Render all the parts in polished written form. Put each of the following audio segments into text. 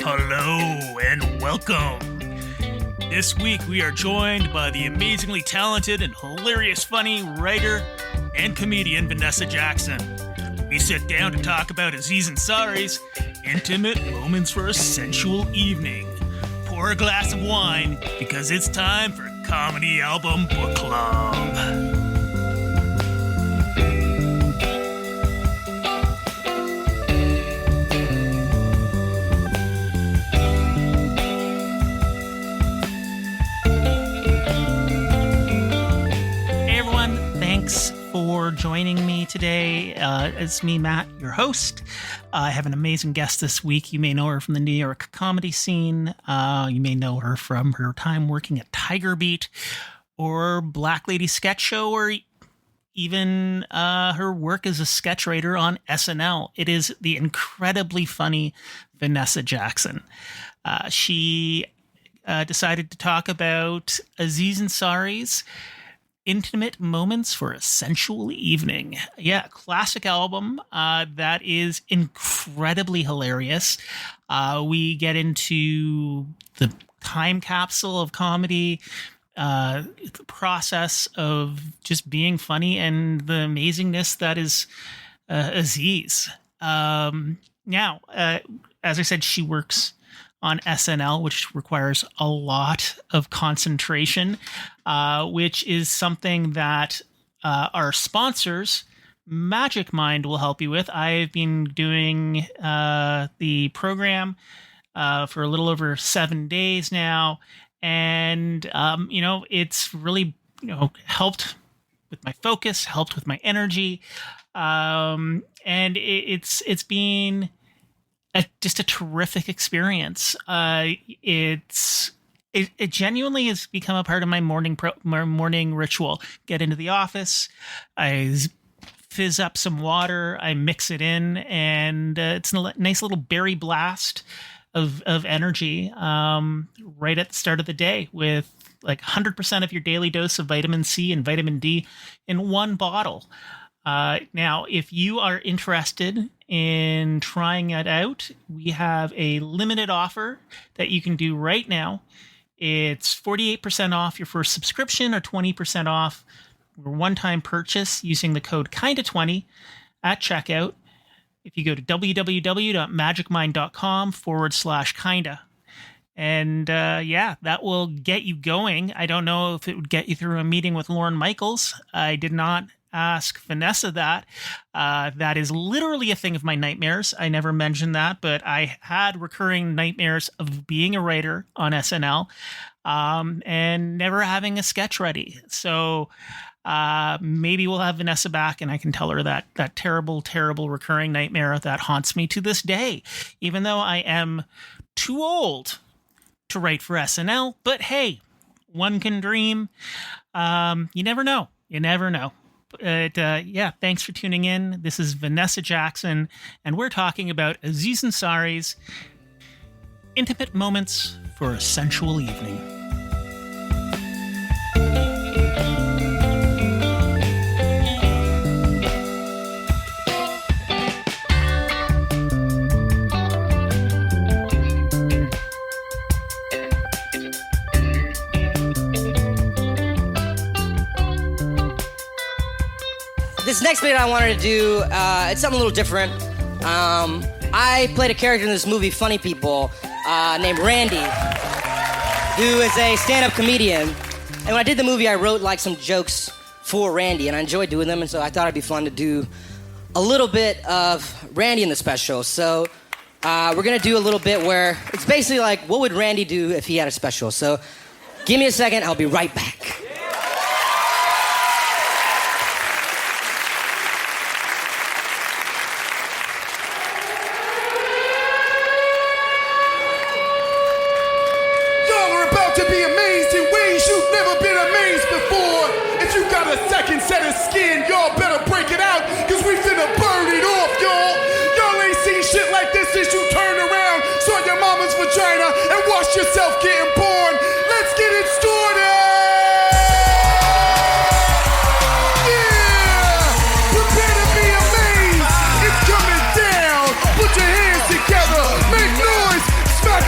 Hello and welcome. This week we are joined by the amazingly talented and hilarious funny writer and comedian Vannessa Jackson. We sit down to talk about Aziz Ansari's Intimate Moments for a Sensual Evening. Pour a glass of wine because it's time for Comedy Album Book Club. Thanks for joining me today. It's me, Matt, your host. I have an amazing guest this week. You may know her from the New York comedy scene. You may know her from her time working at Tiger Beat or Black Lady Sketch Show, or even her work as a sketch writer on SNL. It is the incredibly funny Vannessa Jackson. She decided to talk about Aziz Ansari's Intimate Moments for a Sensual Evening. Yeah, classic album that is incredibly hilarious. We get into the time capsule of comedy, the process of just being funny, and the amazingness that is Aziz. Now, as I said, she works on SNL, which requires a lot of concentration, which is something that our sponsors, Magic Mind, will help you with. I've been doing the program for a little over 7 days now, and it's really helped with my focus, helped with my energy, and it's been just a terrific experience. It genuinely has become a part of my morning ritual. Get into the office, I fizz up some water, I mix it in, and it's a nice little berry blast of energy right at the start of the day, with like 100% of your daily dose of vitamin C and vitamin D in one bottle. Now, if you are interested in trying it out, we have a limited offer that you can do right now. It's 48% off your first subscription, or 20% off your one-time purchase using the code KINDA20 at checkout. If you go to www.magicmind.com/kinda. And that will get you going. I don't know if it would get you through a meeting with Lorne Michaels. I did not ask Vannessa that. That is literally a thing of my nightmares. I never mentioned that, but I had recurring nightmares of being a writer on SNL and never having a sketch ready. So maybe we'll have Vannessa back and I can tell her that terrible, terrible recurring nightmare that haunts me to this day, even though I am too old to write for SNL. But hey, one can dream. You never know. You never know. But thanks for tuning in. This is Vannessa Jackson, and we're talking about Aziz Ansari's Intimate Moments for a Sensual Evening. This next bit I wanted to do, it's something a little different. I played a character in this movie, Funny People, named Randy, who is a stand-up comedian. And when I did the movie, I wrote like some jokes for Randy, and I enjoyed doing them, and so I thought it'd be fun to do a little bit of Randy in the special. So we're gonna do a little bit where it's basically like, what would Randy do if he had a special? So give me a second, I'll be right back. Set of skin, y'all better break it out, cause we finna burn it off, y'all. Y'all ain't seen shit like this since you turned around, saw your mama's vagina, and watched yourself getting born. Let's get it started! Yeah! Prepare to be amazed! It's coming down! Put your hands together, make noise! Smack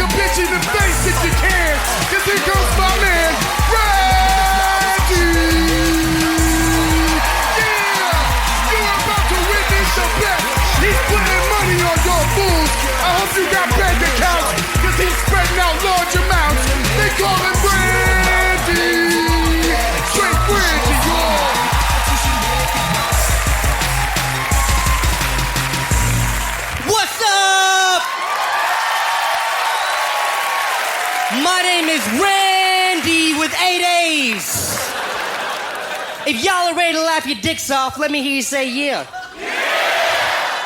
My name is Randy with 8 A's. If y'all are ready to laugh your dicks off, let me hear you say yeah.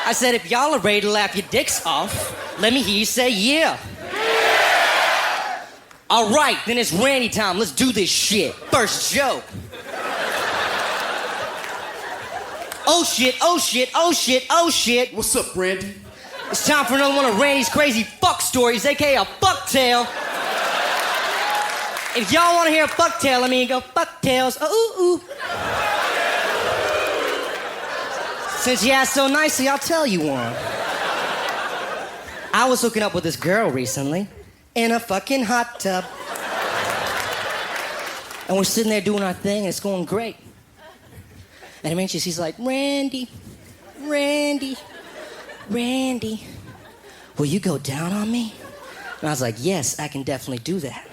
I said, if y'all are ready to laugh your dicks off, let me hear you say yeah. All right, then it's Randy time. Let's do this shit. First joke. Oh shit, oh shit, oh shit, oh shit. What's up, Randy? It's time for another one of Randy's crazy fuck stories, aka a fuck tale. If y'all want to hear a fuck tale, let me go fuck tales. Ooh, ooh. Since you asked so nicely, I'll tell you one. I was hooking up with this girl recently in a fucking hot tub. And we're sitting there doing our thing, and it's going great. And eventually she's like, Randy, Randy, Randy, will you go down on me? And I was like, yes, I can definitely do that.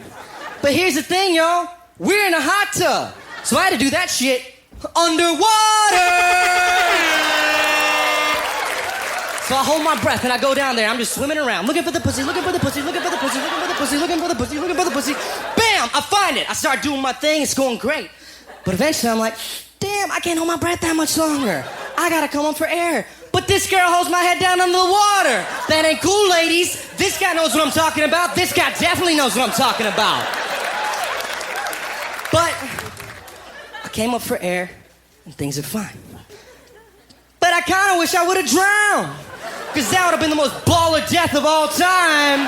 But here's the thing, y'all. We're in a hot tub. So I had to do that shit underwater. So I hold my breath and I go down there. I'm just swimming around, looking for the pussy, looking for the pussy, looking for the pussy, looking for the pussy, looking for the pussy, looking for the pussy. Bam! I find it. I start doing my thing. It's going great. But eventually I'm like, damn, I can't hold my breath that much longer. I gotta come up for air. But this girl holds my head down under the water. That ain't cool, ladies. This guy knows what I'm talking about. This guy definitely knows what I'm talking about. But I came up for air and things are fine. But I kind of wish I would have drowned. Because that would have been the most baller death of all time.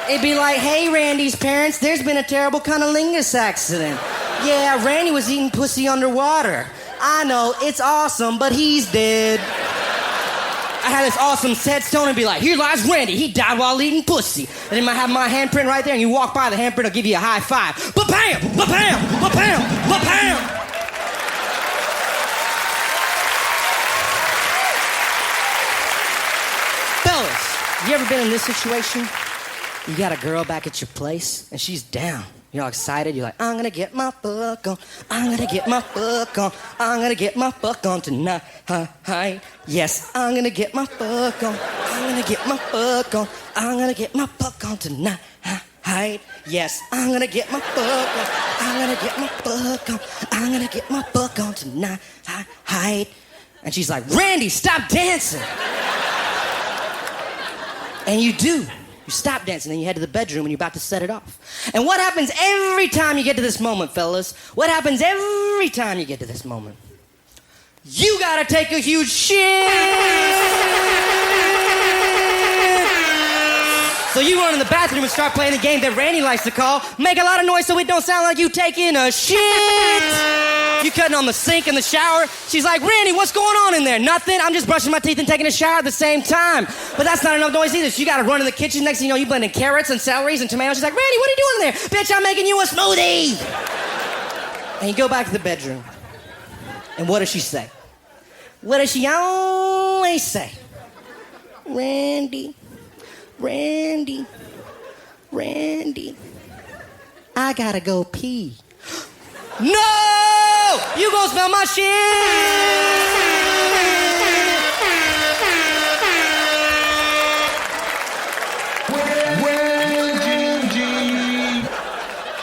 It'd be like, hey, Randy's parents, there's been a terrible cunnilingus accident. Yeah, Randy was eating pussy underwater. I know, it's awesome, but he's dead. I had this awesome headstone and be like, here lies Randy, he died while eating pussy. And then I have my handprint right there, and you walk by, the handprint will give you a high five. Ba-bam! Ba-bam! Ba-bam! Ba-bam! Fellas, you ever been in this situation? You got a girl back at your place, and she's down. You're all excited. You're like, I'm gonna get my fuck on. I'm gonna get my fuck on. I'm gonna get my fuck on tonight. Yes, I'm gonna get my fuck on. I'm gonna get my fuck on. I'm gonna get my fuck on tonight. Yes, I'm gonna get my fuck on. I'm gonna get my fuck on. I'm gonna get my fuck on tonight. And she's like, Randy, stop dancing. And you do. You stop dancing, then you head to the bedroom and you're about to set it off. And what happens every time you get to this moment, fellas? What happens every time you get to this moment? You gotta take a huge shit! So you run in the bathroom and start playing the game that Randy likes to call Make a Lot of Noise So It Don't Sound Like You Taking a Shit! You cutting on the sink in the shower. She's like, Randy, what's going on in there? Nothing. I'm just brushing my teeth and taking a shower at the same time. But that's not enough noise either. So you gotta run in the kitchen. Next thing you know, you blending carrots and celeries and tomatoes. She's like, Randy, what are you doing in there? Bitch, I'm making you a smoothie. And you go back to the bedroom. And what does she say? What does she always say? Randy, Randy, Randy, I gotta go pee. No! You gonna smell my shit!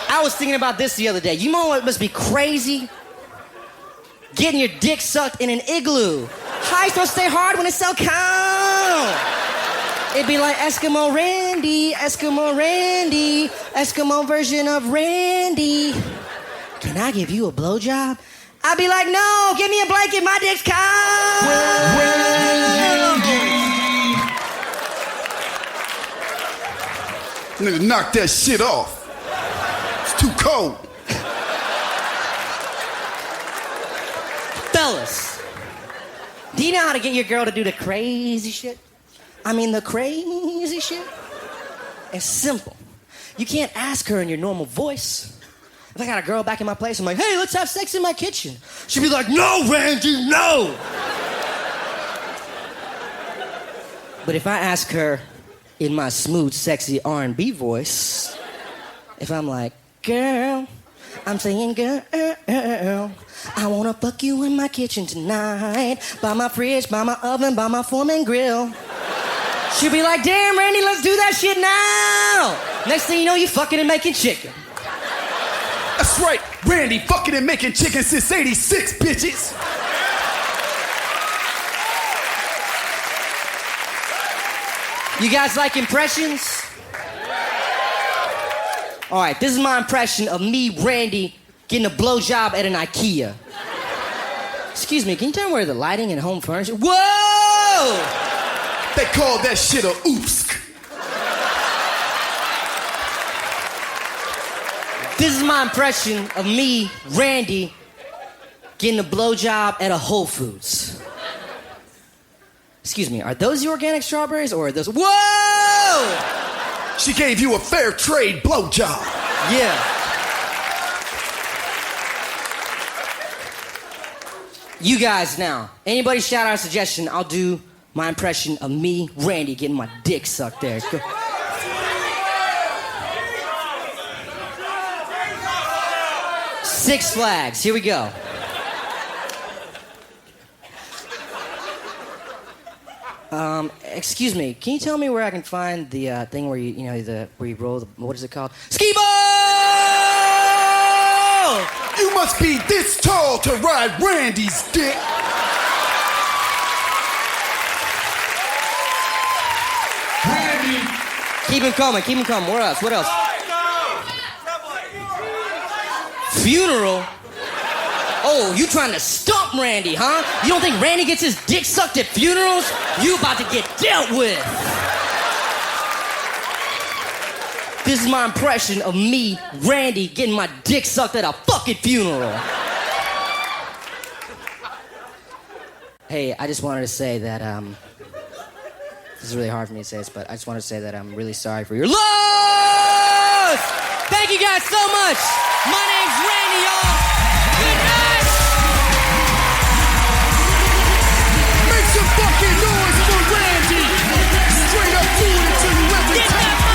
I was thinking about this the other day. You know what must be crazy? Getting your dick sucked in an igloo. How you supposed to stay hard when it's so cold? It'd be like Eskimo Randy, Eskimo Randy, Eskimo version of Randy. Can I give you a blowjob? I'd be like, no, give me a blanket, my dick's cold. Nigga, knock that shit off. It's too cold. Fellas, do you know how to get your girl to do the crazy shit? I mean, the crazy shit? It's simple. You can't ask her in your normal voice. If I got a girl back in my place, I'm like, hey, let's have sex in my kitchen. She'd be like, no, Randy, no. But if I ask her in my smooth, sexy R&B voice, if I'm like, girl, I'm saying, girl, I wanna fuck you in my kitchen tonight, by my fridge, by my oven, by my Foreman grill. She'd be like, damn, Randy, let's do that shit now. Next thing you know, you fucking and making chicken. That's right, Randy fucking and making chicken since 86, bitches. You guys like impressions? All right, this is my impression of me, Randy, getting a blowjob at an IKEA. Excuse me, can you tell me where the lighting and home furniture? Whoa! They call that shit a oopsk. This is my impression of me, Randy, getting a blowjob at a Whole Foods. Excuse me, are those the organic strawberries or are those... Whoa! She gave you a fair trade blowjob. Yeah. You guys now. Anybody shout out a suggestion, I'll do my impression of me, Randy, getting my dick sucked there. Go. Six Flags, here we go. Excuse me, can you tell me where I can find the thing where where you roll the, what is it called? Skee ball! You must be this tall to ride Randy's dick. Randy. Keep him coming, What else? Funeral? Oh, you trying to stump Randy, huh? You don't think Randy gets his dick sucked at funerals? You about to get dealt with. This is my impression of me, Randy, getting my dick sucked at a fucking funeral. Hey, I just wanted to say that, this is really hard for me to say this, but I just wanted to say that I'm really sorry for your loss! Thank you guys so much! My name's Randy, y'all! Good night! Make some fucking noise for Randy! Straight up doing it to you every Get time! that money!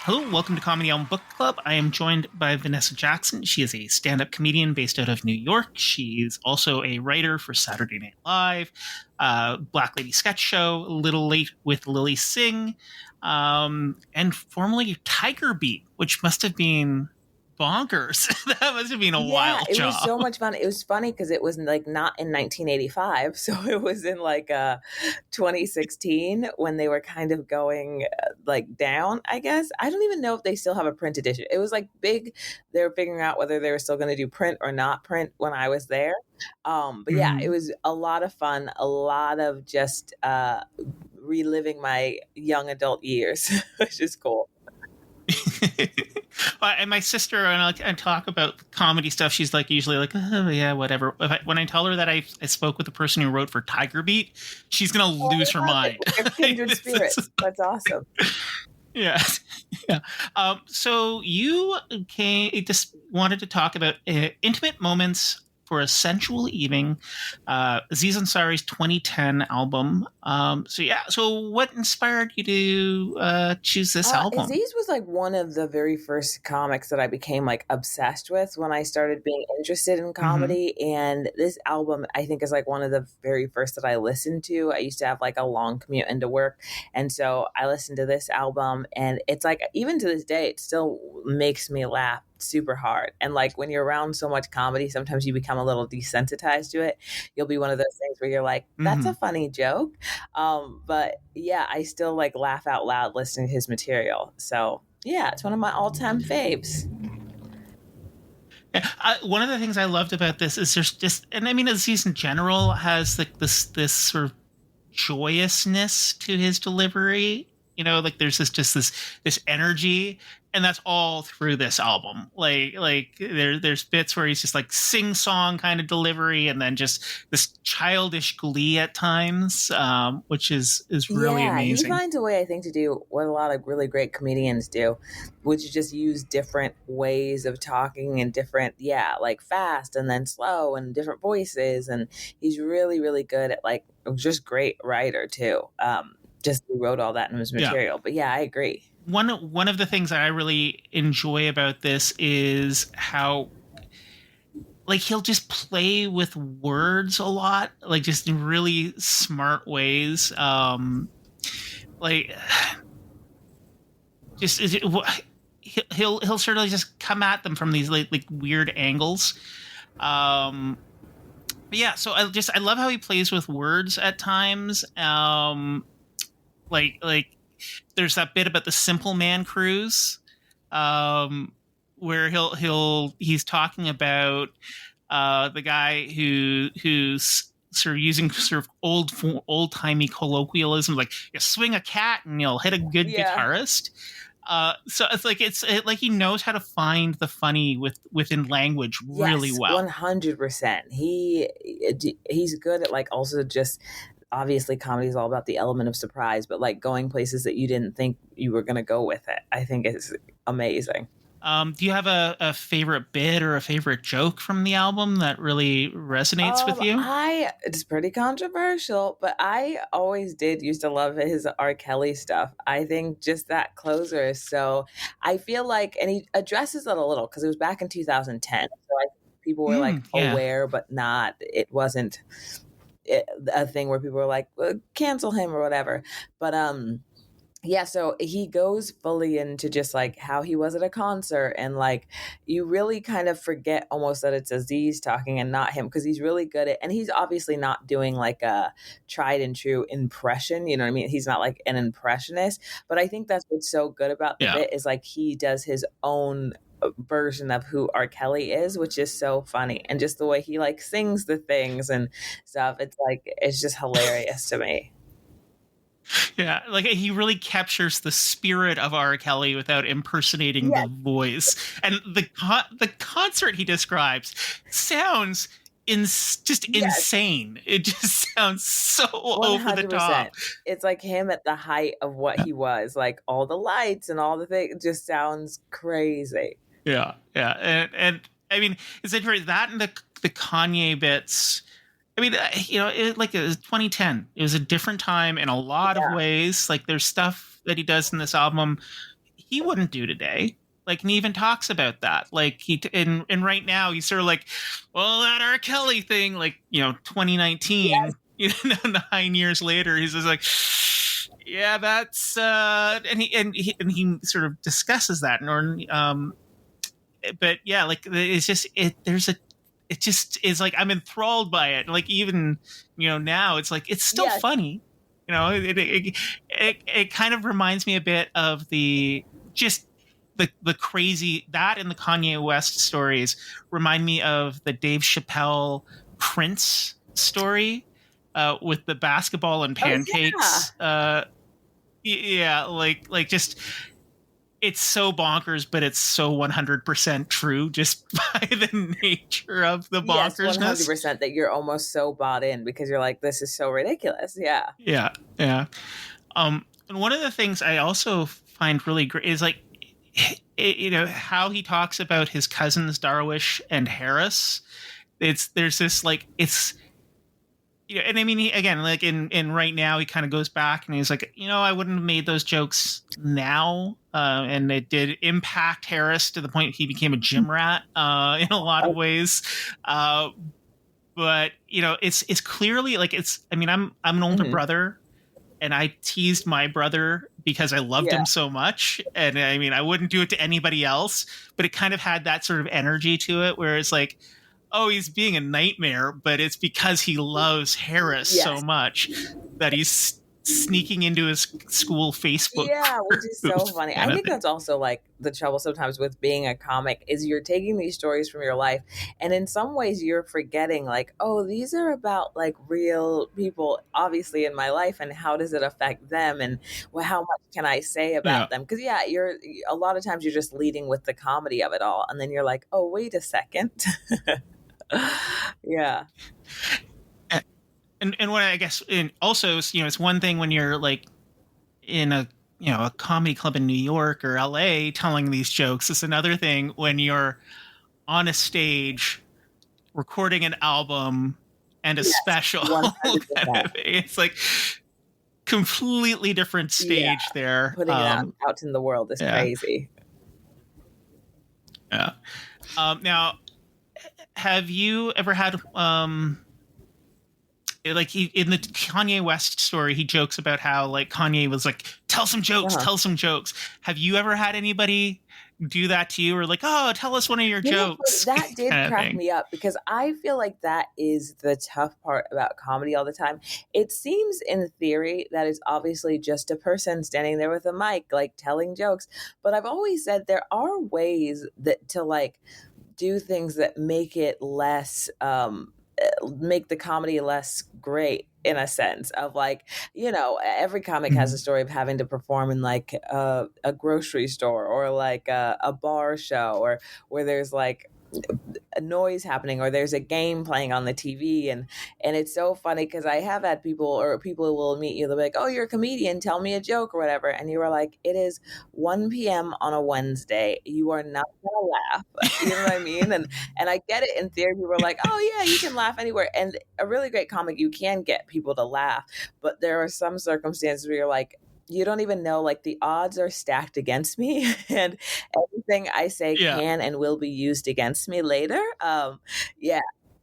Hello, welcome to Comedy Album Book Club. I am joined by Vannessa Jackson. She is a stand-up comedian based out of New York. She's also a writer for Saturday Night Live, Black Lady Sketch Show, A Little Late with Lily Singh, and formerly Tiger Beat, which must have been bonkers. That must have been a wild job. It was so much fun. It was funny because it was like not in 1985, so it was in like 2016 when they were kind of going like down, I guess. I don't even know if they still have a print edition. It was like big. They were figuring out whether they were still going to do print or not print when I was there. But yeah, it was a lot of fun. A lot of just reliving my young adult years, which is cool. And my sister, and I talk about comedy stuff, she's like usually like, oh yeah, whatever. When I tell her that I spoke with the person who wrote for Tiger Beat, she's gonna lose her mind. Kindred spirits. That's awesome. Yeah. So you just wanted to talk about intimate moments for a Sensual Evening, Aziz Ansari's 2010 album. So what inspired you to choose this album? Aziz was like one of the very first comics that I became like obsessed with when I started being interested in comedy. Mm-hmm. And this album, I think, is like one of the very first that I listened to. I used to have like a long commute into work. And so I listened to this album, and it's like, even to this day, it still makes me laugh super hard. And like when you're around so much comedy, sometimes you become a little desensitized to it. You'll be one of those things where you're like, that's a funny joke. But yeah, I still like laugh out loud listening to his material. So yeah, it's one of my all-time faves. Yeah, one of the things I loved about this is there's just, and I mean, Aziz in general has like this sort of joyousness to his delivery. You know, like there's this energy and that's all through this album. There's bits where he's just like sing song kind of delivery, and then just this childish glee at times, which is really amazing. He finds a way, I think, to do what a lot of really great comedians do, which is just use different ways of talking and different, like fast and then slow and different voices. And he's really, really good at like just great writer too. Just he wrote all that in his material. But I agree. One of the things that I really enjoy about this is how like he'll just play with words a lot, like just in really smart ways. He'll sort of just come at them from these like weird angles. So I love how he plays with words at times. Like there's that bit about the Simple Man cruise, where he's talking about the guy who's sort of using sort of old timey colloquialism, like you swing a cat and you'll hit a good guitarist. So it's like he knows how to find the funny within language really well. 100%. He's good at like also just. Obviously, comedy is all about the element of surprise, but like going places that you didn't think you were going to go with it, I think is amazing. Do you have a favorite bit or a favorite joke from the album that really resonates with you? It's pretty controversial, but I always used to love his R. Kelly stuff. I think just that closer is so, I feel like, and he addresses it a little because it was back in 2010. So people were aware, but not, it wasn't a thing where people were like, cancel him or whatever. But so he goes fully into just like how he was at a concert, and like you really kind of forget almost that it's Aziz talking and not him, because he's really good at, and he's obviously not doing like a tried and true impression, you know what I mean? He's not like an impressionist, but I think that's what's so good about the bit is like he does his own version of who R. Kelly is, which is so funny, and just the way he like sings the things and stuff, it's just hilarious to me. Yeah, like he really captures the spirit of R. Kelly without impersonating the voice. And the concert he describes sounds insane. It just sounds so 100%. Over the top. It's like him at the height of what he was, like all the lights and all the things. It just sounds crazy. Yeah. And I mean, it's interesting that and the Kanye bits. I mean, it was 2010. It was a different time in a lot of ways. Like, there's stuff that he does in this album he wouldn't do today. Like, and he even talks about that. Like, and right now he's sort of like, well, that R. Kelly thing, like, 2019, 9 years later, he's just like, yeah, that's and he sort of discusses that. But yeah, like it's just it just is like I'm enthralled by it. Like even now it's like it's still funny. It kind of reminds me a bit of the crazy that and the Kanye West stories remind me of the Dave Chappelle Prince story with the basketball and pancakes. Like just. It's so bonkers, but it's so 100% true just by the nature of the bonkersness. Yes, 100% that you're almost so bought in because you're like, this is so ridiculous. Yeah. Yeah. And one of the things I also find really great is like, how he talks about his cousins Darwish and Harris. There's this like, it's, and I mean, again, like in right now, he kind of goes back and he's like, I wouldn't have made those jokes now. And it did impact Harris to the point he became a gym rat in a lot of ways. But it's clearly like I'm an older brother, and I teased my brother because I loved him so much. And I mean, I wouldn't do it to anybody else, but it kind of had that sort of energy to it where it's like, oh, he's being a nightmare, but it's because he loves Harris so much that he's sneaking into his school Facebook Yeah, which is so group funny. kind I of think thing. that's also like the trouble sometimes with being a comic is you're taking these stories from your life and in some ways you're forgetting like, oh, these are about like real people obviously in my life and how does it affect them and well, how much can I say Yeah. about them? Because yeah, you're a lot of times you're just leading with the comedy of it all and then you're like, oh, wait a second. Yeah. And what I guess, and also, it's one thing when you're like in a comedy club in New York or LA telling these jokes. It's another thing when you're on a stage recording an album and a Yes, special. 100%. It's like completely different Yeah. stage there. Putting it out in the world is Yeah. crazy. Yeah. Now, have you ever had like in the Kanye West story, he jokes about how like Kanye was like, tell some jokes, tell some jokes. Have you ever had anybody do that to you or like, oh, tell us one of your jokes? That did kind of crack thing? me up because I feel like that is the tough part about comedy all the time. It seems in theory that it's obviously just a person standing there with a mic, like telling jokes. But I've always said there are ways that to like do things that make it less make the comedy less great in a sense of like, every comic has a story of having to perform in like a grocery store or like a bar show or where there's like a noise happening or there's a game playing on the TV and it's so funny because I have had people will meet you, they'll be like, oh, you're a comedian, tell me a joke or whatever, and you are like, it is 1 p.m. on a Wednesday, you are not gonna laugh. You know what I mean? And I get it in theory, people are like, oh yeah, you can laugh anywhere, and a really great comic, you can get people to laugh, but there are some circumstances where you're like, you don't even know, like the odds are stacked against me and everything I say can and will be used against me later. Yeah,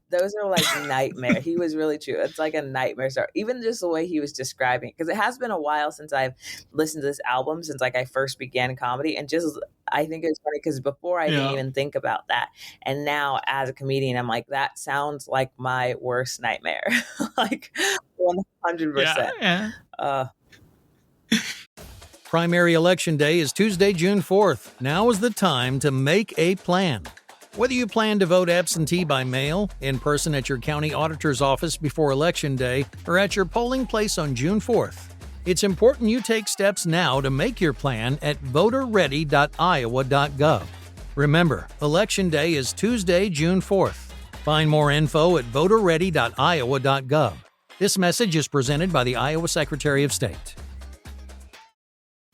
those are like nightmare. He was really true. It's like a nightmare story. Even just the way he was describing it, because it has been a while since I've listened to this album, since like I first began comedy, and just I think it's funny because before I didn't even think about that, and now as a comedian, I'm like, that sounds like my worst nightmare, like 100%. Yeah. Primary Election Day is Tuesday, June 4th. Now is the time to make a plan. Whether you plan to vote absentee by mail, in person at your county auditor's office before Election Day, or at your polling place on June 4th, it's important you take steps now to make your plan at voterready.iowa.gov. Remember, Election Day is Tuesday, June 4th. Find more info at voterready.iowa.gov. This message is presented by the Iowa Secretary of State.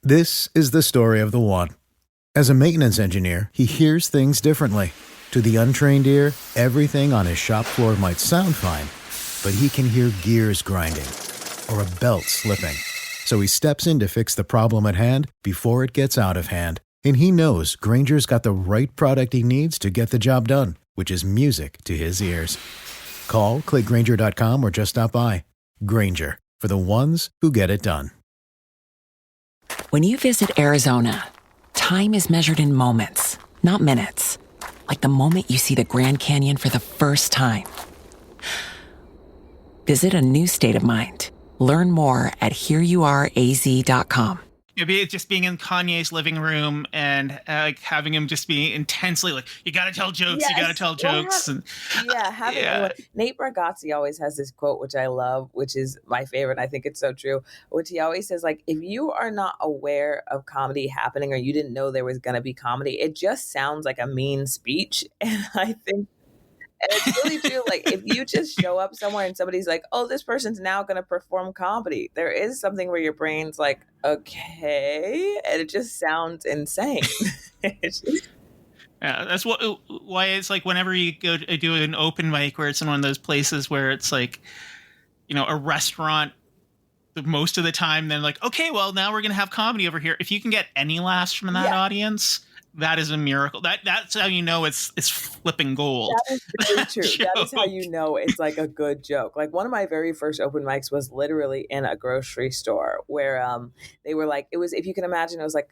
This is the story of the one. As a maintenance engineer, he hears things differently. To the untrained ear, everything on his shop floor might sound fine, but he can hear gears grinding or a belt slipping. So he steps in to fix the problem at hand before it gets out of hand. And he knows Grainger's got the right product he needs to get the job done, which is music to his ears. Call, click Grainger.com, or just stop by. Grainger, for the ones who get it done. When you visit Arizona, time is measured in moments, not minutes. Like the moment you see the Grand Canyon for the first time. Visit a new state of mind. Learn more at hereyouareaz.com. Maybe it's just being in Kanye's living room and like having him just be intensely like, you got to tell jokes, Yes. you got to tell jokes. Nate Bargatze always has this quote, which I love, which is my favorite. I think it's so true, which he always says, like, if you are not aware of comedy happening or you didn't know there was going to be comedy, it just sounds like a mean speech. And I think and it's really true. Like, if you just show up somewhere and somebody's like, oh, this person's now going to perform comedy, there is something where your brain's like, okay. And it just sounds insane. Yeah, that's why it's like whenever you go to do an open mic where it's in one of those places where it's like, a restaurant, most of the time, then like, okay, well, now we're going to have comedy over here. If you can get any laughs from that audience, that is a miracle. That's how you know it's flipping gold. That is really true. That is how you know it's like a good joke. Like one of my very first open mics was literally in a grocery store where they were like, it was, if you can imagine, it was like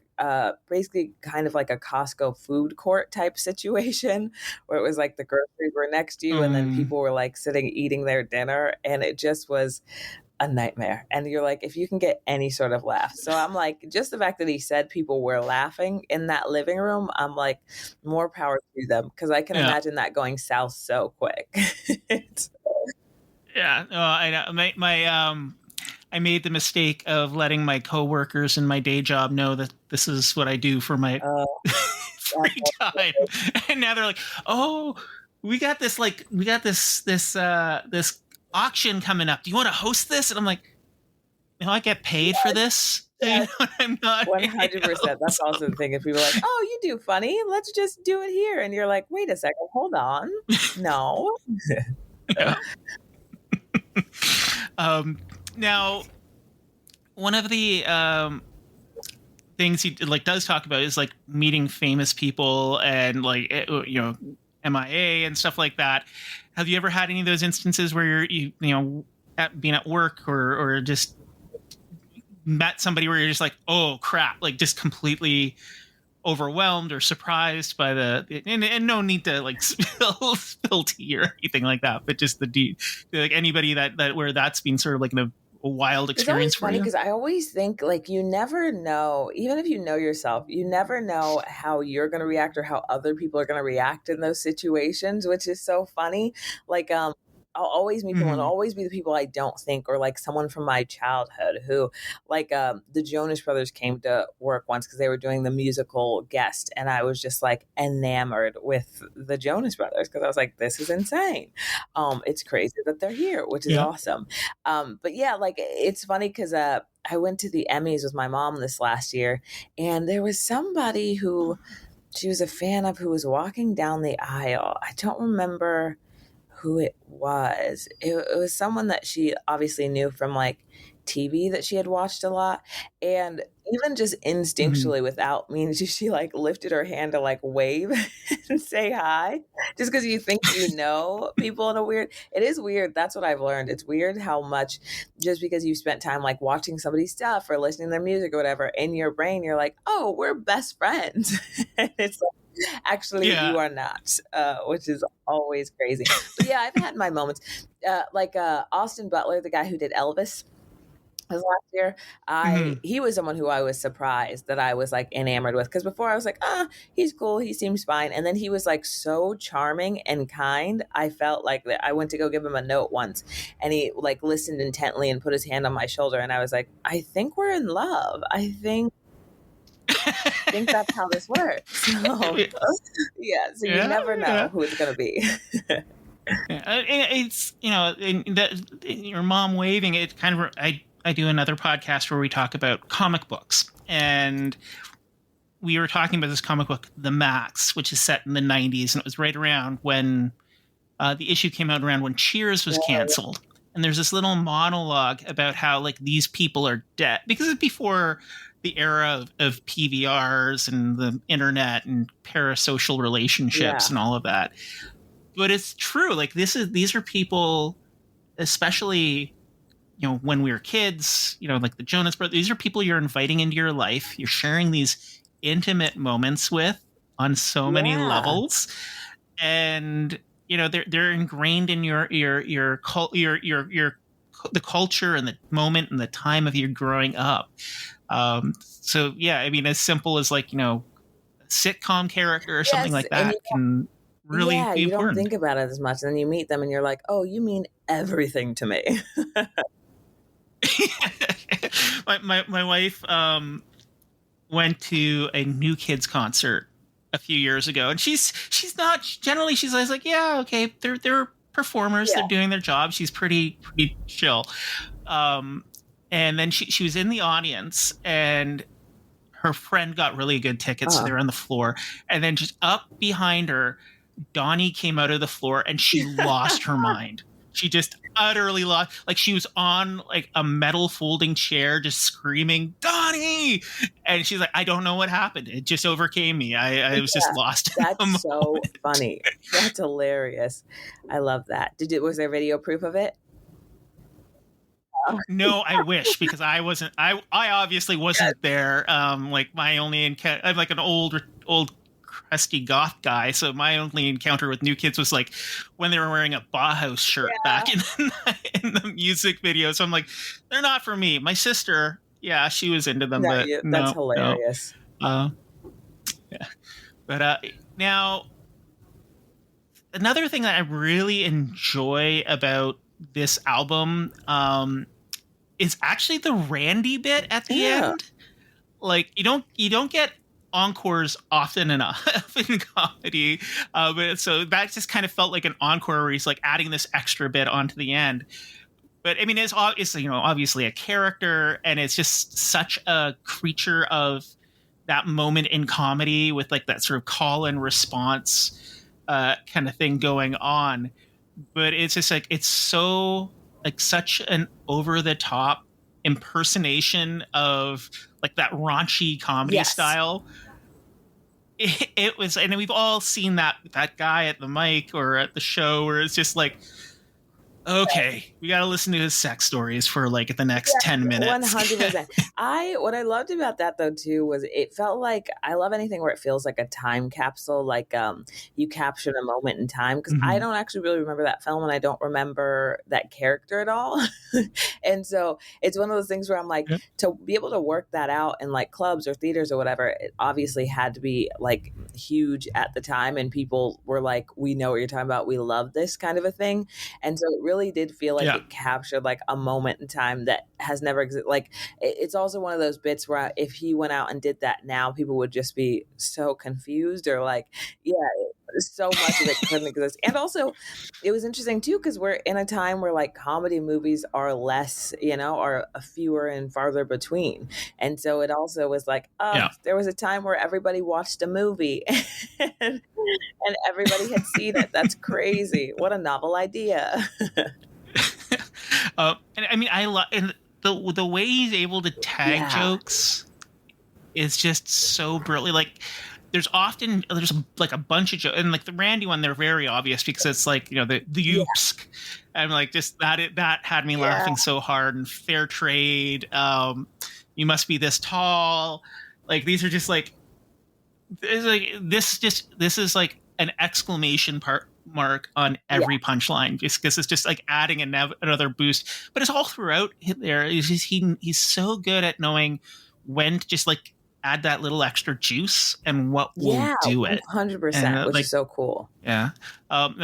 basically kind of like a Costco food court type situation where it was like the groceries were next to you and then people were like sitting eating their dinner, and it just was a nightmare. And you're like, if you can get any sort of laugh. So I'm like, just the fact that he said people were laughing in that living room, I'm like, more power to them, because I can imagine that going south so quick. Yeah, I know. I made the mistake of letting my coworkers in my day job know that this is what I do for my free time, and now they're like, "Oh, we got this auction coming up. Do you want to host this?" And I'm like, "No, I get paid for this." Yes. You know, I'm not 100%. That's also the thing. If people are like, "Oh, you do funny, let's just do it here," and you're like, "Wait a second, hold on, no." Yeah. Now, one of the things he does talk about is like meeting famous people and like MIA and stuff like that. Have you ever had any of those instances where you being at work or just met somebody where you're just like, oh crap, like just completely overwhelmed or surprised by and no need to like spill tea or anything like that, but just like anybody that where that's been sort of like a wild experience for you? Because I always think like you never know, even if you know yourself, you never know how you're going to react or how other people are going to react in those situations, which is so funny. Like I'll always meet people and always be the people I don't think, or like someone from my childhood who, like the Jonas Brothers came to work once because they were doing the musical Guest, and I was just like enamored with the Jonas Brothers because I was like, this is insane. It's crazy that they're here, which is awesome. But yeah, like it's funny because I went to the Emmys with my mom this last year, and there was somebody who she was a fan of who was walking down the aisle. I don't remember who it was. It was someone that she obviously knew from like TV that she had watched a lot. And even just instinctually without meaning, she like lifted her hand to like wave and say hi, just because you think you know people in a weird, it is weird. That's what I've learned. It's weird how much just because you spent time like watching somebody's stuff or listening to their music or whatever, in your brain, you're like, oh, we're best friends. And it's like, actually, you are not, which is always crazy. But yeah, I've had my moments. Like Austin Butler, the guy who did Elvis last year, he was someone who I was surprised that I was like enamored with. Because before I was like, he's cool, he seems fine. And then he was like so charming and kind. I felt like that I went to go give him a note once, and he like listened intently and put his hand on my shoulder. And I was like, I think we're in love. I think that's how this works. So, so you never know who it's going to be. It's your mom waving. It kind of I do another podcast where we talk about comic books, and we were talking about this comic book, The Max, which is set in the 90s, and it was right around when the issue came out around when Cheers was canceled. And there's this little monologue about how like these people are dead because it's before the era of PVRs and the internet and parasocial relationships and all of that. But it's true. Like these are people, especially, when we were kids, like the Jonas Brothers, these are people you're inviting into your life. You're sharing these intimate moments with on so many levels. And, they're ingrained in the culture and the moment and the time of your growing up. So yeah, I mean, as simple as like, a sitcom character or something like that can really be important. You don't think about it as much. And then you meet them and you're like, oh, you mean everything to me. my wife went to a New Kids concert a few years ago, and she's not generally, she's always like, yeah, okay, they're performers, they're doing their job. She's pretty chill. And then she was in the audience, and her friend got really good tickets, so they were on the floor. And then just up behind her, Donnie came out of the floor, and she lost her mind. She just utterly lost. Like she was on like a metal folding chair, just screaming, "Donnie!" And she's like, "I don't know what happened. It just overcame me. I was just lost." That's so funny. That's hilarious. I love that. Was there video proof of it? No, I wish, because I obviously wasn't there. Like my only encounter, I'm like an old crusty goth guy. So my only encounter with New Kids was like when they were wearing a Bauhaus shirt back in the music video. So I'm like, they're not for me. My sister, yeah, she was into them, but that's hilarious. No. Yeah. But now, another thing that I really enjoy about this album is actually the Randy bit at the end. Like you don't get encores often enough in comedy, but so that just kind of felt like an encore where he's like adding this extra bit onto the end. But I mean, it's obviously a character, and it's just such a creature of that moment in comedy with like that sort of call and response kind of thing going on. But it's just like it's so like such an over the top impersonation of like that raunchy comedy style. It was, and we've all seen that guy at the mic or at the show where it's just like, okay, we got to listen to his sex stories for like the next 10 minutes. 100%. What I loved about that though too was it felt like, I love anything where it feels like a time capsule, like you captured a moment in time, because I don't actually really remember that film and I don't remember that character at all. And so it's one of those things where I'm like, to be able to work that out in like clubs or theaters or whatever, it obviously had to be like huge at the time, and people were like, we know what you're talking about, we love this kind of a thing. And so it really did feel like it captured like a moment in time that has never existed. Like it's also one of those bits where if he went out and did that now, people would just be so confused, or like, so much of it couldn't exist. And also it was interesting too, because we're in a time where like comedy movies are less, are fewer and farther between. And so it also was like, there was a time where everybody watched a movie and everybody had seen it. That's crazy. What a novel idea. And I mean, I love the way he's able to tag jokes is just so brilliant. Like there's like a bunch of jokes, and like the Randy one, they're very obvious because it's like, the Yoopsk, and like just that had me laughing so hard. And fair trade, you must be this tall. Like these are just like, this is like an exclamation mark on every punchline, just because it's just like adding another boost. But it's all throughout there. He's so good at knowing when to just like add that little extra juice and what will do it. 100%, which is so cool. Yeah. Do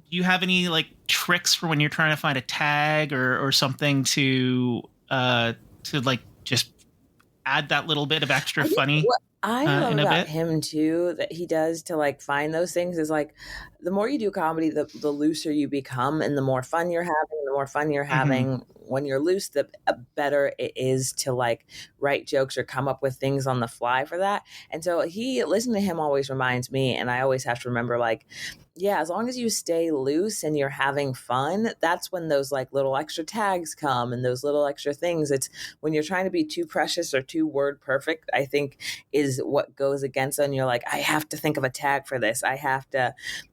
you have any like tricks for when you're trying to find a tag or something to like just add that little bit of extra funny? What I love about him too, that he does to like find those things, is like the more you do comedy, the looser you become, and the more fun you're having. When you're loose, the better it is to like write jokes or come up with things on the fly for that. And so listening to him always reminds me, and I always have to remember, like, as long as you stay loose and you're having fun, that's when those like little extra tags come and those little extra things. It's when you're trying to be too precious or too word perfect, I think, is what goes against it. And you're like, I have to think of a tag for this.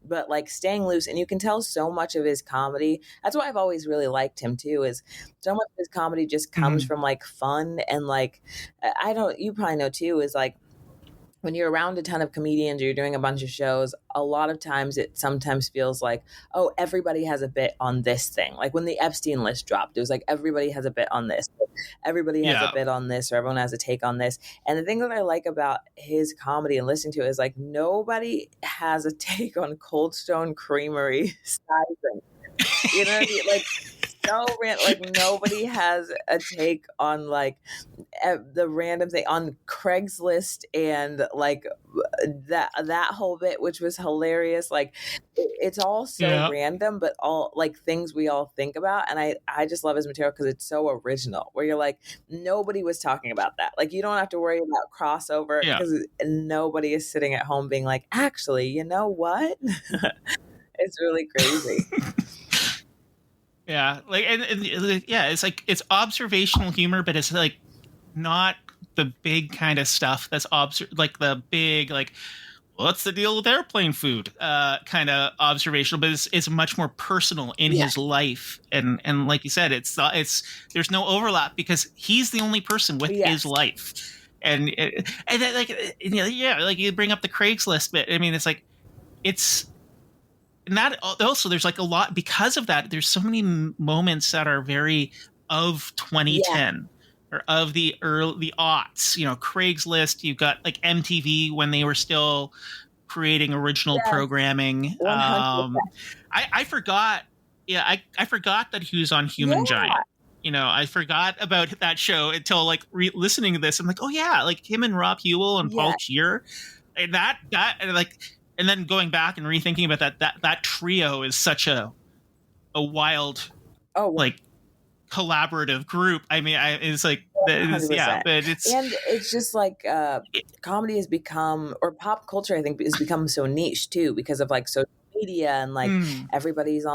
But like staying loose, and you can tell so much of his comedy. That's why I've always really liked him too, is so much of his comedy just comes from like fun. And like, you probably know too, is like, when you're around a ton of comedians or you're doing a bunch of shows, a lot of times it sometimes feels like, oh, everybody has a bit on this thing. Like when the Epstein list dropped, it was like, everybody has a bit on this. Everybody has a bit on this, or everyone has a take on this. And the thing that I like about his comedy and listening to it is like, nobody has a take on Cold Stone Creamery sizing. You know what I mean? Like, like nobody has a take on like the random thing on Craigslist and like that whole bit, which was hilarious. Like it's all so random, but all like things we all think about. And I just love his material because it's so original, where you're like, nobody was talking about that. Like you don't have to worry about crossover because nobody is sitting at home being like, actually, you know what? It's really crazy. Yeah, like and it's like it's observational humor, but it's like not the big kind of stuff that's like the big like what's the deal with airplane food kind of observational, but it's much more personal in his life, and like you said, it's there's no overlap because he's the only person with his life, and then, like, yeah, like you bring up the Craigslist bit. I mean, it's like it's. And that also, there's like a lot because of that. There's so many moments that are very of 2010 or of the early aughts. Craigslist. You've got like MTV when they were still creating original programming. 100%. I forgot. Yeah, I forgot that he was on Human Giant. I forgot about that show until like listening to this. I'm like, oh yeah, like him and Rob Hewell and Paul Scheer, and that and like. And then going back and rethinking about that trio is such a wild, like collaborative group. I mean, it's like, but it's just like comedy has become, or pop culture, I think, has become so niche too because of like social media and like everybody's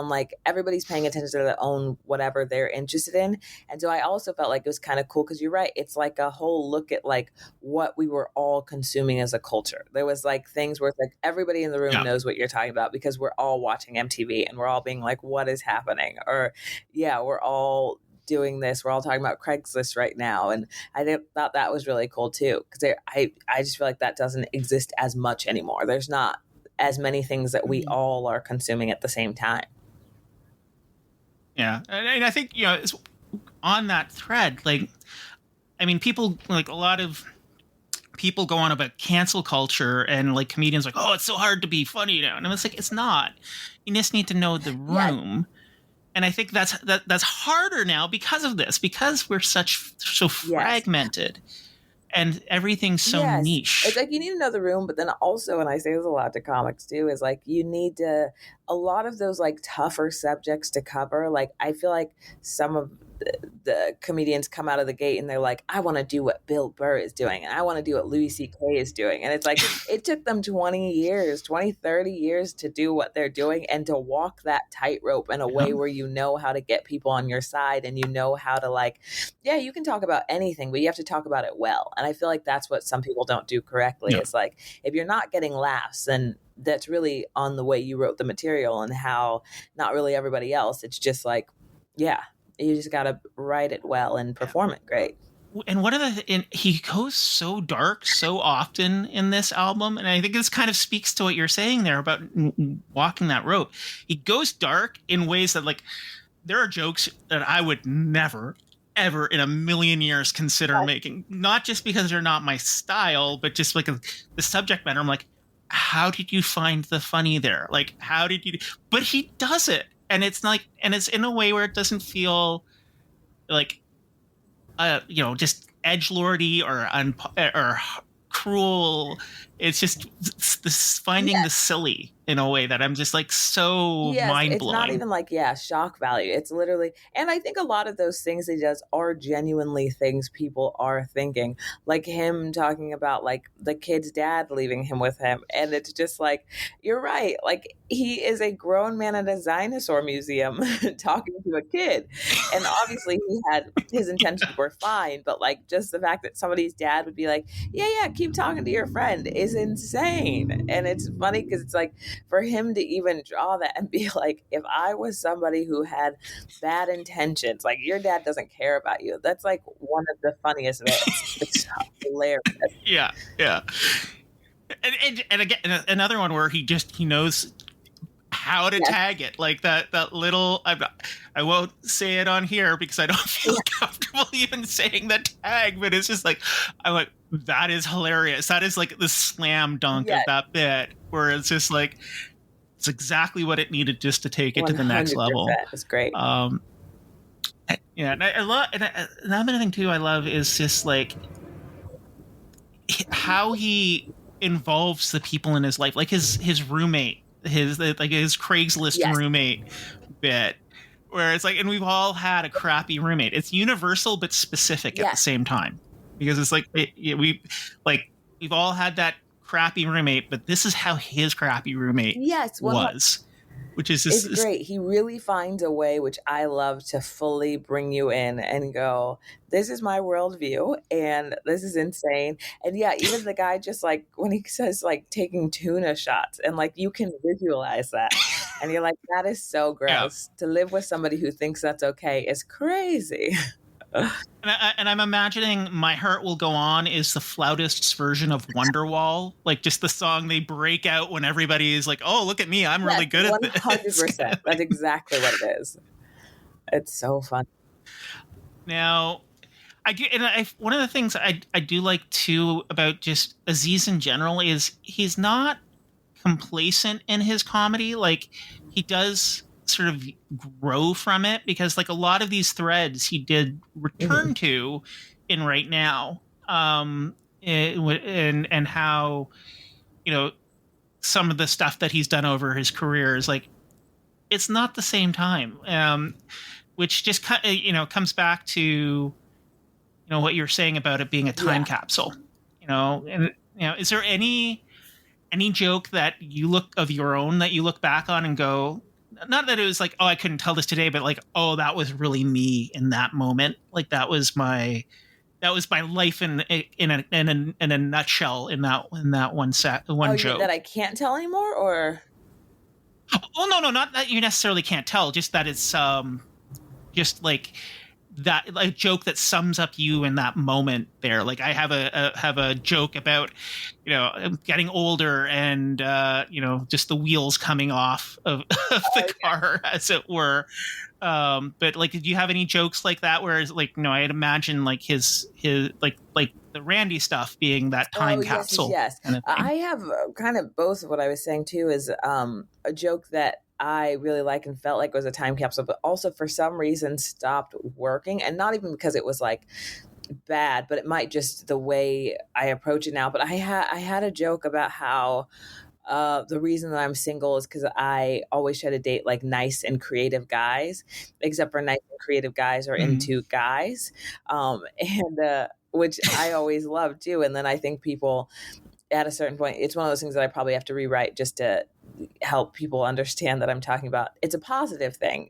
paying attention to their own whatever they're interested in. And so I also felt like it was kind of cool because you're right, it's like a whole look at like what we were all consuming as a culture. There was like things where it's like everybody in the room knows what you're talking about because we're all watching MTV and we're all being like, what is happening? Or we're all doing this. We're all talking about Craigslist right now. And I thought that was really cool too. Because I just feel like that doesn't exist as much anymore. There's not as many things that we all are consuming at the same time. Yeah. And I think, it's on that thread, like, I mean, people, like a lot of people go on about cancel culture and like comedians like, oh, it's so hard to be funny now. And it's like, it's not. You just need to know the room. And I think that's harder now because of this, because we're so fragmented. And everything's so niche. It's like you need to know the room, but then also, and I say this a lot to comics too, is like you need to, a lot of those like tougher subjects to cover. Like I feel like some of the comedians come out of the gate and they're like, I want to do what Bill Burr is doing. And I want to do what Louis C.K. is doing. And it's like, it took them 30 years to do what they're doing and to walk that tightrope in a way where you know how to get people on your side and you know how to like, you can talk about anything, but you have to talk about it well. And I feel like that's what some people don't do correctly. It's like, if you're not getting laughs, then that's really on the way you wrote the material and how not really everybody else. It's just like, you just got to write it well and perform it great. And he goes so dark so often in this album. And I think this kind of speaks to what you're saying there about walking that rope. He goes dark in ways that like, there are jokes that I would never, ever in a million years consider making, not just because they're not my style, but just like the subject matter. I'm like, how did you find the funny there? Like, how did you, but he does it. And it's like, and it's in a way where it doesn't feel like, just edgelordy or cruel. It's just this finding the silly in a way that I'm just like so mind blowing. It's not even like shock value. It's literally, and I think a lot of those things he does are genuinely things people are thinking. Like him talking about like the kid's dad leaving him with him, and it's just like, you're right. Like he is a grown man at a dinosaur museum talking to a kid, and obviously his intentions were fine, but like just the fact that somebody's dad would be like, keep talking to your friend is insane. And it's funny because it's like, for him to even draw that and be like, if I was somebody who had bad intentions, like your dad doesn't care about you. That's like one of the funniest bits. It's hilarious. Yeah. And again, another one where he knows how to tag it, like that little. I won't say it on here because I don't feel comfortable even saying the tag, but it's just like, I'm like, that is hilarious. That is like the slam dunk of that bit, where it's just like, it's exactly what it needed just to take it to the next level. It's great. And I love. And another thing too I love is just like how he involves the people in his life, like his roommate. His Craigslist roommate bit, where it's like, and we've all had a crappy roommate. It's universal but specific at the same time, because it's like we've all had that crappy roommate, but this is how his crappy roommate was. Which is just, it's great. He really finds a way, which I love, to fully bring you in and go, this is my worldview and this is insane. And even the guy just like when he says like taking tuna shots and like you can visualize that and you're like, that is so gross. To live with somebody who thinks that's okay is crazy. And I'm imagining "My Heart Will Go On" is the flautist's version of Wonderwall, like just the song they break out when everybody is like, "Oh, look at me, I'm really good at this." 100%. That's exactly what it is. It's so fun. Now, one of the things I do like too about just Aziz in general is he's not complacent in his comedy. Like, he does sort of grow from it, because like a lot of these threads he did return to in Right Now, and how, you know, some of the stuff that he's done over his career is like, it's not the same time, which just comes back to, you know, what you're saying about it being a time capsule, you know. And, you know, is there any joke that you look back on and go, not that it was like, oh, I couldn't tell this today, but like, oh, that was really me in that moment. Like that was my life in a nutshell in that one joke that I can't tell anymore, or? Oh, no, not that you necessarily can't tell, just that it's just like that, like, a joke that sums up you in that moment there. Like I have a joke about, you know, getting older and you know, just the wheels coming off of the car, as it were. But like, do you have any jokes like that where it's like, you know, I'd imagine like his like the Randy stuff being that time capsule? Yes. Kind of thing. I have kind of both of what I was saying too, is a joke that I really like and felt like was a time capsule, but also for some reason stopped working. And not even because it was like bad, but it might just the way I approach it now. But I had a joke about how the reason that I'm single is because I always try to date like nice and creative guys, except for nice and creative guys are into guys. And which I always love too. And then I think people at a certain point, it's one of those things that I probably have to rewrite just to help people understand that I'm talking about it's a positive thing.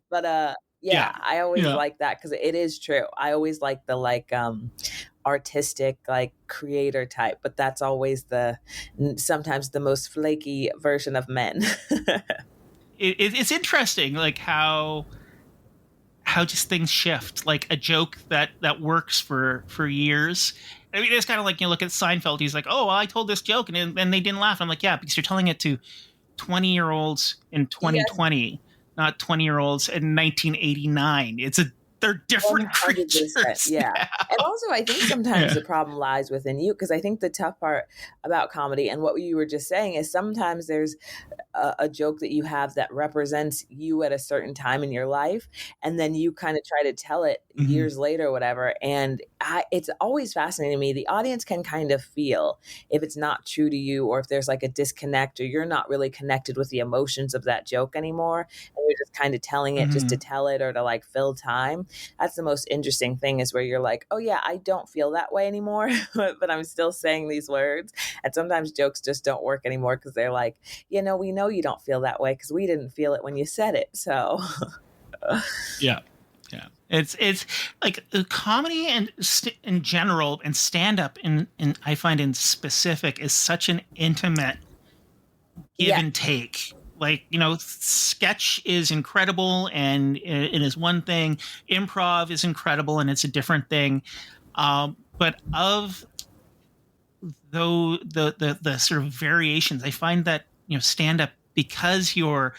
But I always like that, because it is true. I always like the artistic, like creator type, but that's always sometimes the most flaky version of men. It's interesting, like how just things shift. Like a joke that works for years. I mean, it's kind of like, you look at Seinfeld. He's like, "Oh, well, I told this joke and they didn't laugh." I'm like, "Yeah, because you're telling it to 20-year-olds in 2020, not 20-year-olds in 1989. They're different 100%, creatures." yeah. Now. And also, I think sometimes the problem lies within you, because I think the tough part about comedy and what you were just saying is sometimes there's a joke that you have that represents you at a certain time in your life, and then you kind of try to tell it years later or whatever. And it's always fascinating to me. The audience can kind of feel if it's not true to you, or if there's like a disconnect, or you're not really connected with the emotions of that joke anymore, and you're just kind of telling it just to tell it or to like fill time. That's the most interesting thing, is where you're like, oh yeah, I don't feel that way anymore, but I'm still saying these words. And sometimes jokes just don't work anymore, because they're like, you know, we know you don't feel that way because we didn't feel it when you said it. So yeah. It's like comedy and in general, and stand up in I find in specific, is such an intimate give and take. Like, you know, sketch is incredible and it is one thing. Improv is incredible and it's a different thing. But of the sort of variations, I find that, you know, stand up, because you're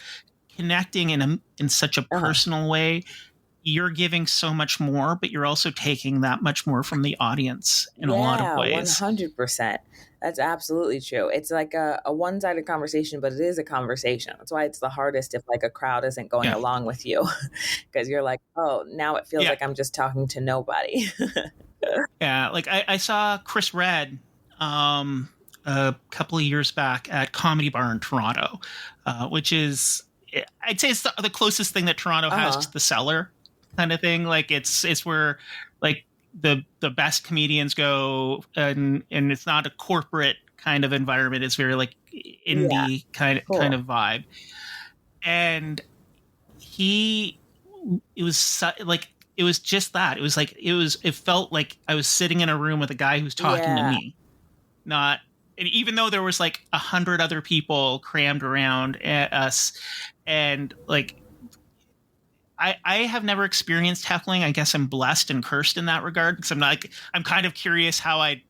connecting in such a personal way, you're giving so much more, but you're also taking that much more from the audience in a lot of ways. 100%. That's absolutely true. It's like a one-sided conversation, but it is a conversation. That's why it's the hardest if like a crowd isn't going along with you, because you're like, oh, now it feels like I'm just talking to nobody. Like I saw Chris Redd a couple of years back at Comedy Bar in Toronto, which is, I'd say it's the closest thing that Toronto has to the Cellar kind of thing. Like it's where like the best comedians go, and it's not a corporate kind of environment. It's very like indie kind of vibe. And it was just that. It was like, it felt like I was sitting in a room with a guy who's talking to me, and even though there was like 100 other people crammed around us, and like, I have never experienced heckling. I guess I'm blessed and cursed in that regard because I'm kind of curious how I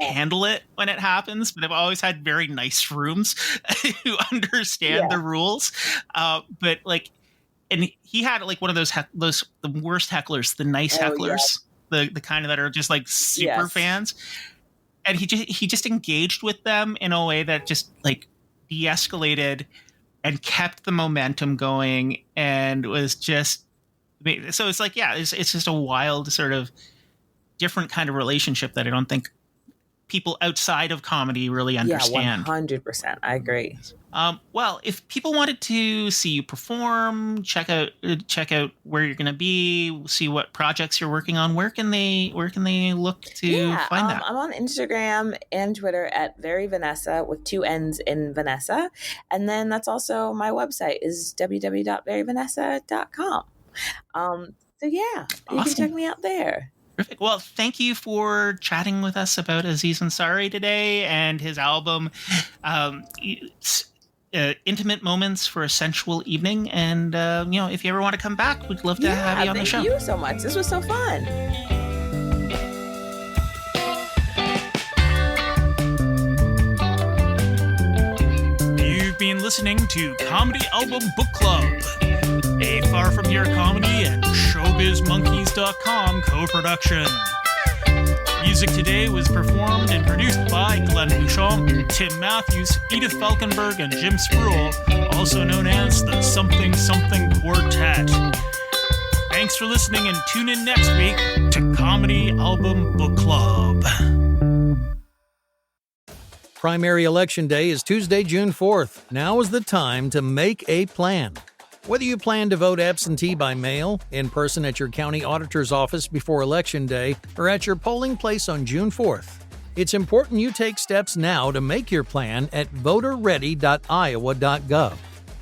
handle it when it happens, but I've always had very nice rooms who understand the rules. But like, and he had like one of those the worst hecklers, the nice hecklers, the kind of that are just like super fans. And he just engaged with them in a way that just like de-escalated and kept the momentum going, and was just, so it's like, it's just a wild sort of different kind of relationship that I don't think people outside of comedy really understand. 100%. I agree. Well, if people wanted to see you perform, check out where you're going to be, see what projects you're working on, where can they look to find that? I'm on Instagram and Twitter at Very Vannessa with 2 N's in Vannessa. And then that's also my website is www.veryvanessa.com. You can check me out there. Terrific. Well, thank you for chatting with us about Aziz Ansari today and his album, Intimate Moments for a Sensual Evening. And, if you ever want to come back, we'd love to have you on the show. Thank you so much. This was so fun. You've been listening to Comedy Album Book Club, a Far From Here Comedy and ShowbizMonkeys.com co-production. Music today was performed and produced by Glenn Bouchon, Tim Matthews, Edith Falkenberg, and Jim Spruill, also known as the Something Something Quartet. Thanks for listening, and tune in next week to Comedy Album Book Club. Primary Election Day is Tuesday, June 4th. Now is the time to make a plan. Whether you plan to vote absentee by mail, in person at your county auditor's office before Election Day, or at your polling place on June 4th, it's important you take steps now to make your plan at voterready.iowa.gov.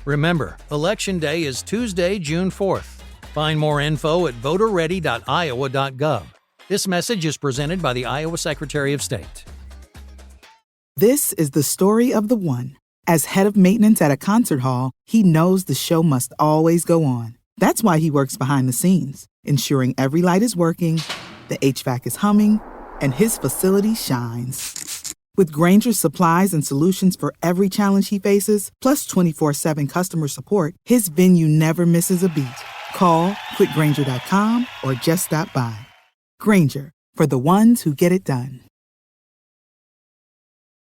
Remember, Election Day is Tuesday, June 4th. Find more info at voterready.iowa.gov. This message is presented by the Iowa Secretary of State. This is the story of the one. As head of maintenance at a concert hall, he knows the show must always go on. That's why he works behind the scenes, ensuring every light is working, the HVAC is humming, and his facility shines. With Grainger's supplies and solutions for every challenge he faces, plus 24/7 customer support, his venue never misses a beat. Call quickgrainger.com or just stop by. Grainger, for the ones who get it done.